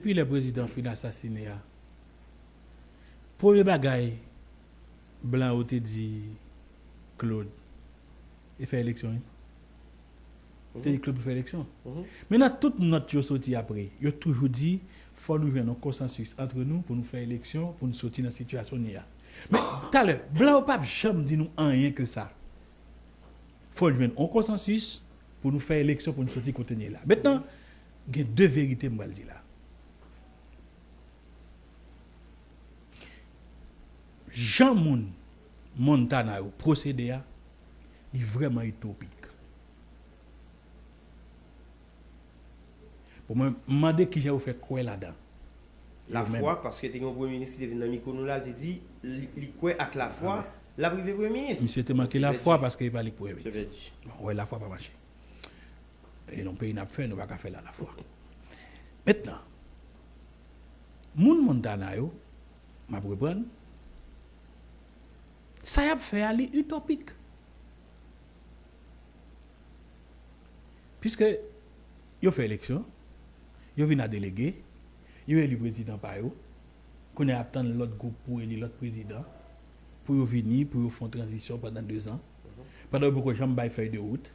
Depuis le président fin assassiné, premier bagaille, Blanc a dit Claude, il fait élection. Il dit Claude fait élection. Maintenant, toute notre chose sorti après, il a toujours dit faut nous faire un consensus entre nous pour nous faire élection, pour nous sortir dans la situation. Mais tout à l'heure, Blanc n'a pas jamais dit nous rien que ça. Il faut nous faire un consensus pour nous faire élection, pour nous sortir côté là. Maintenant, il y a deux vérités, moi, je dis là. Jean Moun Montana au procédé est vraiment utopique. Pour me demander qui j'ai fait quoi là-dedans. La foi, parce que tu es un premier ministre qui est venu dans le tu dis, il quoi avec la foi, la privé premier ministre. Il s'était manqué la foi parce qu'il n'est pas le premier ministre. Oui, la foi n'a pas marché. Et non, pays n'a pas fait, nous n'avons pas fait la foi. Maintenant, Moun Montana, je vais reprendre. Ça a fait aller utopique. Puisque, il a fait élection, il a venu délégué, il a élu président par eux, qu'on a attendu l'autre groupe pour élire l'autre président, pour venir, pour faire une transition pendant 2 ans, pendant que j'en ai fait de route.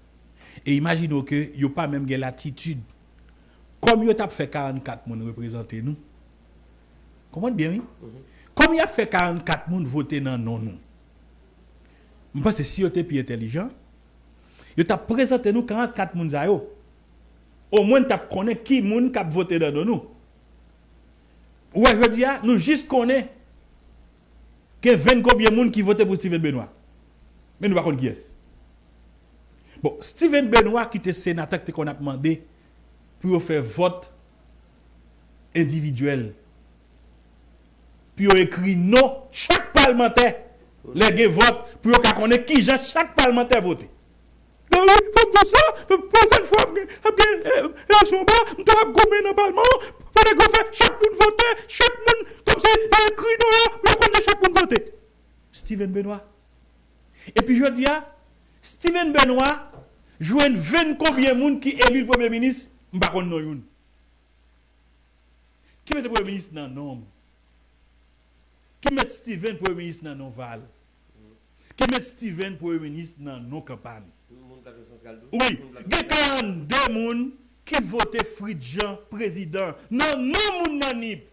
Et imaginez que il n'y a pas même l'attitude, comme il a fait 44 personnes représenter nous. Comment bien, oui? Comme il a fait 44 personnes voter dans nous. Je pense que si vous êtes plus intelligent, vous avez présenté nous 44 personnes. Au moins, vous connaissez qui est qui voté dans nous. Ou je dis, nous juste connaissons que 20 combien de monde qui votent pour Steven Benoît. Mais nous ne savons pas qui est. Bon, Steven Benoît qui était sénateur qu'on a demandé pour faire vote individuel. Puis on écrit non, chaque parlementaire les vote pour qu'on connaisse qui chaque parlementaire voté. Il faut pour ça, prochaine fois, l'élection bas, on va gommer dans le Parlement, pour faire chaque monde voter, chaque monde, comme ça, écrit non, pour qu'on chaque monde voter. Steven Benoît. Et puis je dis, Steven Benoît joue 20 combien de monde qui élu le Premier ministre, je ne sais pas non. Qui met le Premier ministre dans le nom? Qui met Steven Premier ministre dans nos Val? Qui met Steven Premier ministre dans nos campagnes? Oui, il y a deux personnes qui votent Fridjan président. Non, non, moun nanip.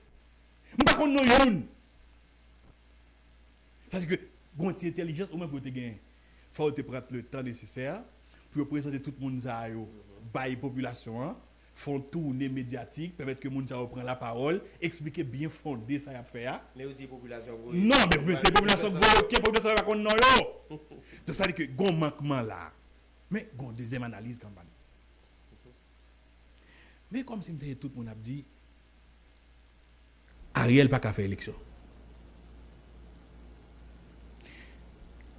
Je ne sais pas non yon. C'est-à-dire que, quand tu es intelligent, au moins pour te gagner, il faut te prendre le temps nécessaire pour présenter tout le monde à la population, font tourner médiatique, permettre que le monde reprenne la parole, expliquer bien fondé ça y a fait. Mais où dit population? Non, mais c'est population qui est population qui non yo. Donc ça veut dire que gon manquement là. Mais gon deuxième analyse campagne. Mais comme si tout le monde a dit Ariel pas qu'à faire élection.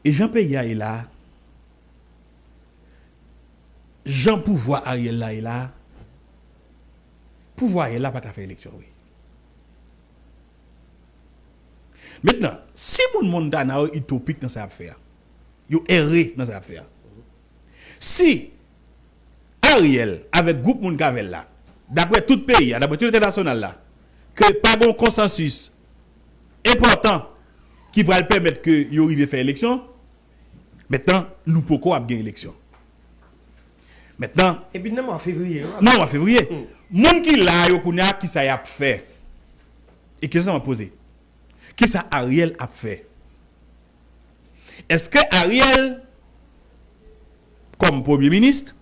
Et Jean Péya est là. Jean Pouvoir Ariel là est là. Pouvoir est là pas qu'à faire élection, oui. Maintenant, si mon Montana est utopique dans sa affaire, il est erré dans sa affaire. Si Ariel, avec groupe moun Gavel là, d'après tout pays, d'après tout international là, que pas bon consensus important qui va permettre que il arrive à faire élection, maintenant, nous pouvons avoir une élection. Maintenant, et puis non en février. Non, en février. Moun qui là yo kounya qui ça y a fait. Et question m'a posé. Qui ça Ariel a fait? Est-ce que Ariel comme premier ministre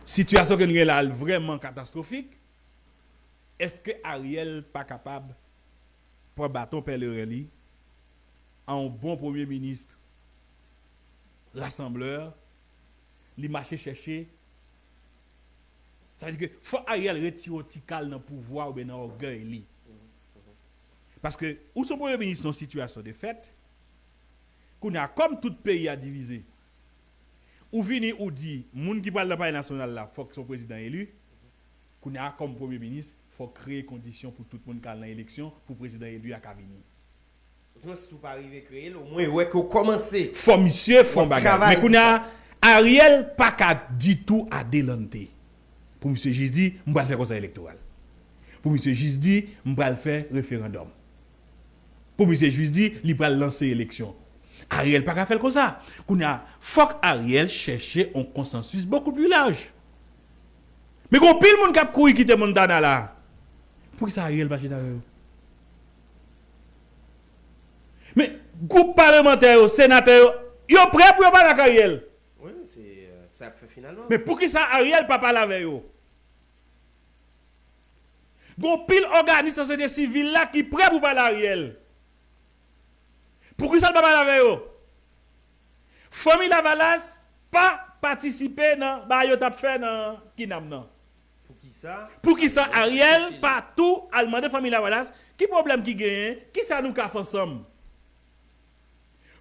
situation que nous là vraiment catastrophique? Est-ce que Ariel pas capable pour bâton pèlerin en bon premier ministre l'assembleur li marcher chercher? Ça veut dire que faut Ariel retirer au tical dans pouvoir ou bien dans orgueil li. Parce que où son premier ministre en situation de fait, qu'on a comme tout pays a divisé. Ou vini ou dit moun qui parle de la parole nationale là, faut que son président élu. Qu'on a comme premier ministre, faut créer conditions pour tout le monde qui a l'élection pour président élu à venir. Si vous pas arriver créer au moins ouais que commencer. Faut monsieur font bagarre. Mais qu'on a Ariel pas qu'à dit tout à délanter. Pour monsieur juste dit, on va faire conseil électoral. Pour monsieur juste dit, m'pral faire référendum. Pour monsieur juste dit, il va lancer élection. Ariel pas faire comme ça. Qu'on a faut Ariel chercher un consensus beaucoup plus large. Mais qu'on pile monde cap courir quitter Montana là. Pour que ça Ariel pas chita avec eux. Mais groupe parlementaire, sénateur, yo prêt pour parler avec Ariel. Oui, c'est ça fait finalement. Mais pour que ça Ariel pas parler avec eux. Gon pile organisme société civile là qui prêt pour parler Ariel. Pour que ça ne pas parler avec eux. Famille Lavalas pas participer dans ba yo t'a fait dans Kinam nan. Pour qui ça Ariel pas tout allemand de famille Lavalas qui problème qui gagne qui ça nous ka fait ensemble.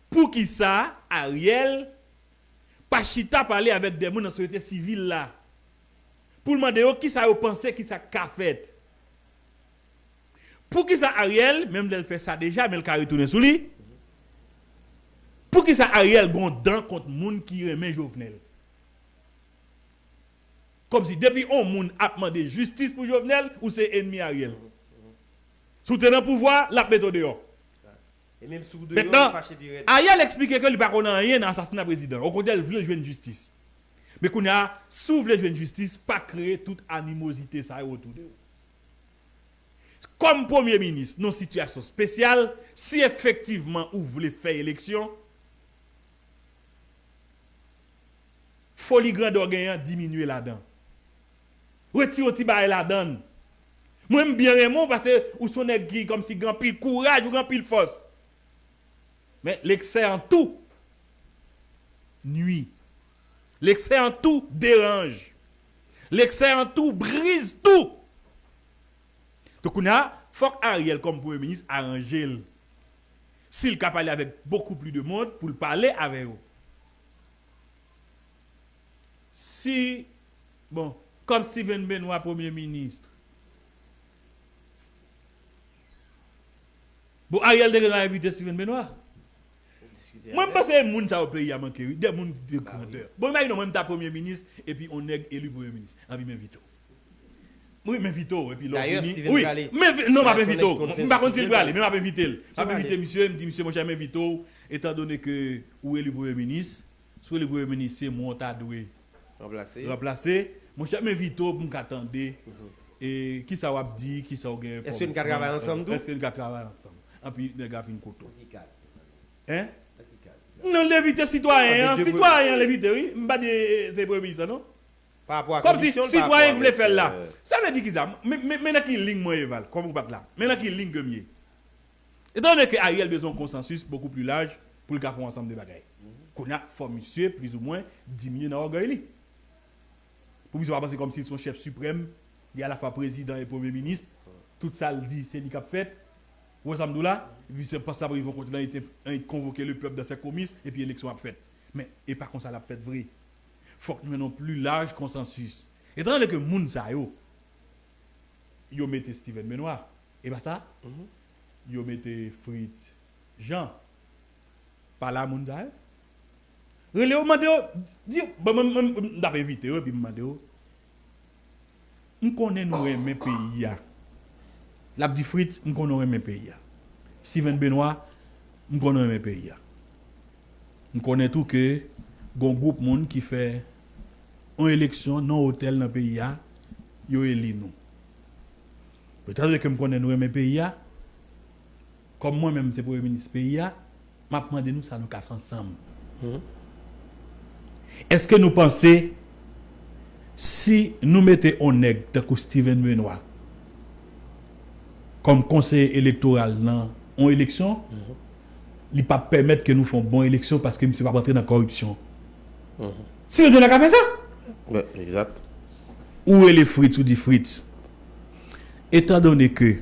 Pour qui ça Ariel pas chita parler avec des gens dans société civile là. Pour demander qui ça yo penser qui ça ka fait. Pour qui ça Ariel même elle fait ça déjà mais elle ka retourner sous lui. Pour qui ça Ariel gondan contre moun qui remet Jovenel. Comme si depuis on moun a demandé justice pour Jovenel ou c'est ennemi Ariel. Soutenant pouvoir la méthode dehors. Et même sous de maintenant, Ariel explique que il pas connaît rien dans l'assassinat président. Au contraire, il veut jouer une justice. Mais qu'on a sous veut jouer une justice pas créer toute animosité ça autour de. Comme premier ministre, non situation spéciale, si effectivement vous voulez faire élection, folie grandeur gagnant diminuer là-dedans. Retire au tibaye là-dedans. Moi j'aime bien Raymond parce que ou son nèg comme si grand pile courage ou grand pile force. Mais l'excès en tout nuit. L'excès en tout dérange. L'excès en tout brise tout. Donc on a faut Ariel comme premier ministre arranger. S'il capable parler avec beaucoup plus de monde pour parler avec eux. Si, bon, comme Steven Benoît, Premier ministre, bon, Ariel Deguena a invité Steven Benoît. Moi, je pense que les gens au pays a manqué, des gens de grandeur. Bon, imaginons même ta Premier ministre, et puis on est élu Premier ministre. On va m'inviter. Oui, m'invite, et puis d'ailleurs, Steven oui, non, je m'invite. Je ne pas contre s'il aller, mais je m'invite. Je m'invite, monsieur, je me dit, monsieur, moi, je m'invite, étant donné que vous êtes le Premier ministre, soit le Premier ministre, c'est moi, t'as doué. Remplacer. Mon cher m'invite pour m'attendre. Et qui ça va dire, qui ça va gagner. Est-ce qu'on travaille ensemble tout? Est-ce qu'on travaille ensemble? Et puis, les gars, fin couteau. Hein? Non, l'éviter citoyen. Citoyen, l'éviter, oui. Je ne pas dire c'est premier ministre, non? Par rapport à comme si citoyen voulait faire là. Ça veut dire qu'ils ça. Mais maintenant qu'il ligne moi éval, comme vous pas là. Maintenant qu'il ligne mieux. Étant donné que Ariel a besoin de consensus beaucoup plus large pour le faire ensemble de bagailles. Qu'on a fait monsieur plus ou moins diminuer dans l'orgueil. Pour qu'ils soient passés comme s'ils sont chef suprême, il y a à la fois président et premier ministre. Tout ça le dit, c'est lui qui a fait. Vous savez là, et puis c'est pas ça ils vont continuer à convoquer le peuple dans ses comices et puis l'élection a fait. Mais et pas comme ça l'a fait vrai. Faut que nous ayons plus large consensus. Étant donné que moun sa yo mettez Steven Benoît, et pas ça, yo mettez Fritz Jean. Pas là moun sa yo. Relé mande yo, di m'd'a invité yo puis mande yo. On connaît nous aimer pays ya. L'a dit Fritz, on connaît aimer pays ya. Steven Benoît, on connaît aimer pays ya. On connaît tout que gon groupe moun qui fait une élection non hôtel dans le pays ya, yo éli nous. Peut-être que me connaît nous aimer pays ya. Comme moi même c'est pour le ministre pays ya, m'a demandé nous ça nous faire ensemble. Est-ce que nous pensons, si nous mettons un nègre comme Steven Benoît comme conseiller électoral dans une élection, il ne peut pas permettre que nous fassions une bonne élection parce que nous ne sommes pas rentrer dans la corruption. Si nous avons fait ça? Ouais, exact. Où est les Fritz ou dit Fritz? Étant donné que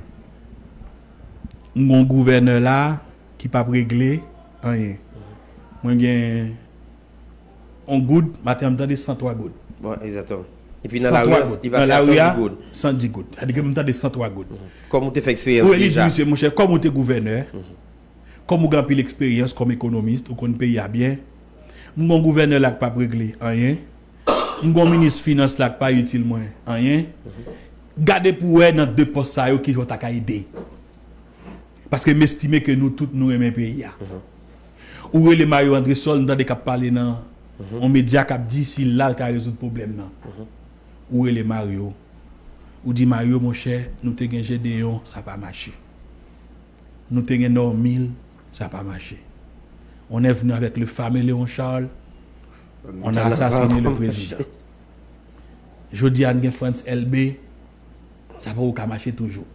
mon gouverneur là qui n'a pas réglé rien, moi j'ai un good, matin de 103 good. Bon, exactement. Et puis dans la rue, il va à 110 good. 110 good. Ça dit que maintenant de 103 good. Comme tu fais expérience déjà. Oui, monsieur, mon cher, comme tu es gouverneur, comme tu as pris l'expérience comme économiste, ou qu'on paye bien, mon gouverneur là qui pas réglé rien, mon ministre finance là qui pas utile moins rien. Gardez pour eux dans deux postes ça qui vont aider. Parce que m'estimer que nous tous nous aimons pays. Ou les Mario André Sol dans des cap parler dans on média cap dit si là tu résoudre problème non. Ou les Mario ou dit Mario mon cher, nous te gen Gédéon, ça pas marcher. Nous te gen Normil, ça pas marcher. On est venu avec le fameux Léon Charles. On a assassiné le président. Jodi an gen France LB, ça va pas marcher toujours.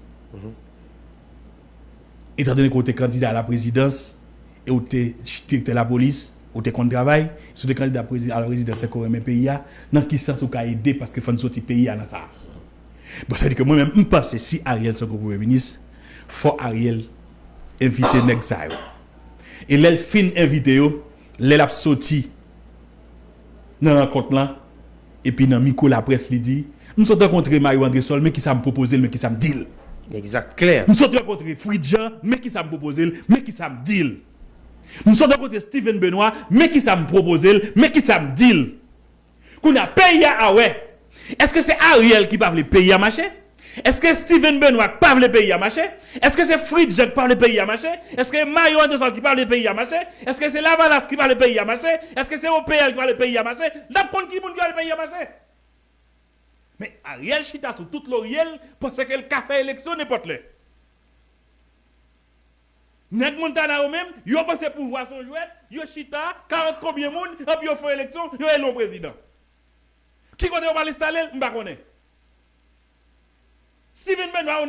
Étant donné que tu es candidat à la présidence et où tu es directeur de la police, où tu es contre travail, si tu es candidat à la présidence c'est quand même pays, dans qui sens ou ka aider parce que faut sortir pays dans ça. Bon, ça veut dire que moi-même, je pense que si Ariel est premier ministre, il faut Ariel inviter nèg ça. Et les fin invité yo, les a sorti dans rencontre là et puis dans micro la presse li dit, nous sommes rencontré Mario André Sol mais qui ça me proposer mais qui ça me deal. Exact, clair. Nous sommes rencontré Fridjan mais qui ça me proposer mais qui ça me deal. Nous sommes rencontré Steven Benoît mais qui ça me proposer mais qui ça me deal. Qu'on a payé à ouais. Est-ce que c'est Ariel qui parle le pays à marcher? Est-ce que Steven Benoît parle le pays à marcher? Est-ce que c'est Fridjan qui parle le pays à marcher? Est-ce que Mario Anderson qui parle le pays à marcher? Est-ce que c'est Lavalas qui parle le pays à marcher? Est-ce que c'est OPL qui parle le pays à marcher? D'après qui parle le pays à marcher? Mais Ariel chita sur toute l'Oriel parce que le café élection n'importe là. Nèg Montana ou même, yo pensé pouvoir son jouet, yo chita 40 combien moun et puis yo fait élection, yo est le président. Qui connaît on va l'installer, m'pa connaît. Steven Benoît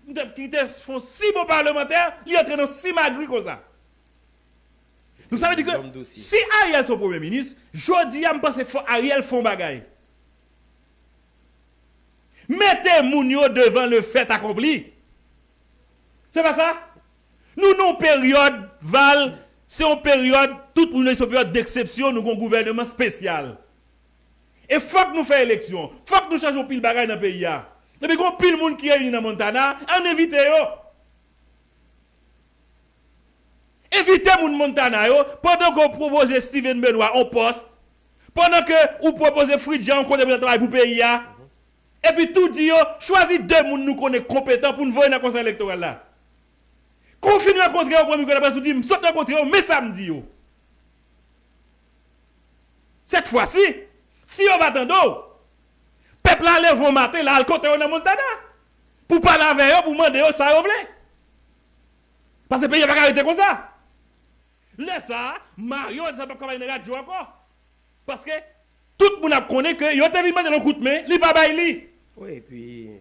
on qui font 6 bons parlementaires, il entre dans 6 magri comme ça. Donc ça veut dire que si Ariel son premier ministre, jodi a me pense faut Ariel font bagaille. Mettez moun yo devant le fait accompli. C'est pas ça? Nous non période Val, c'est une période toute une période d'exception, nous avons un gouvernement spécial. Et faut que nous fassions élection, faut que nous changeons pile bagaille dans le pays. Et puis, quand pile monde qui est dans Montana, on évite yo. Évitez moun Montana yo, pendant qu'on propose Steven Benoît en poste, pendant que vous proposez Fridjan en côté de travail pour le pays. Et puis tout dit yo, choisis deux moun nous connaît compétents pour nous voir dans le conseil électoral là. Confine rencontrer au premier presse, dit, saute rencontrer mais samedi yo. Cette fois-ci, si on va attendre, peuple là lève au matin là al côté dans Montana pour parler avec eux pour demander ça vous voulez. Parce que le pays va pas arrêter comme ça. Laisse ça, Mario ça pas travailler dans la radio encore. Parce que tout le monde connaît que yo te vient dans le coup de main, li pas bail li. Oui, et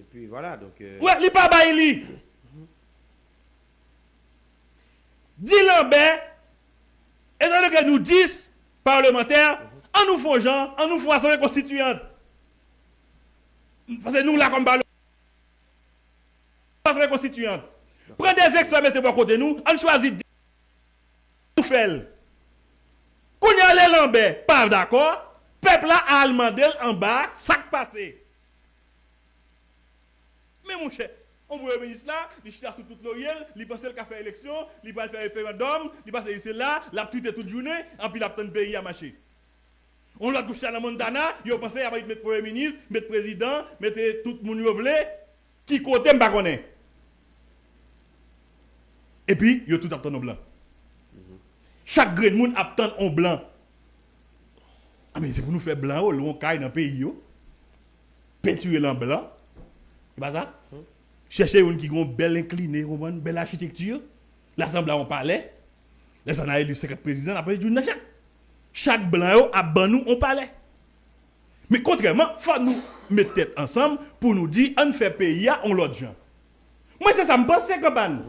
puis voilà donc ouais, li pas bail li. Dit Lambert, étant donné que nous 10 parlementaires, en nous faisant genre, en nous faisant assemblée constituante. Parce que nous là comme parlementaires, assemblée constituante. Prenez des experts, mettez pour côté nous, on choisit 10 nous fait. Quand y a les Lambert, pas d'accord, peuple là a demandé en bas, ça passé. Mais mon cher, on voit le ministre là, il chita sur toute l'Oriel, il passe le café élection, il va faire référendum, il passe ici là, la tweet toute journée, et puis il attend le pays à marcher. On l'a touché à la Montana, il a pensé à mettre premier ministre, mettre président, mettre tout le monde qui côté m'pa connaît. Et puis, il a tout attend en blanc. Chaque grain de monde attend en blanc. Ah mais c'est pour nous faire blanc, on caille dans le pays, peinturer en blanc. C'est pas ça? Chercher une qui a une belle inclinée, une belle architecture. L'Assemblée on parlait. Là, ça a élu 50 présidents, après, chaque blanc a ban nous, on parlait. Mais contrairement, il faut nous mettre tête ensemble pour nous dire, on fait pays, on l'autre gens. Moi, c'est ça, je pense, c'est campagne.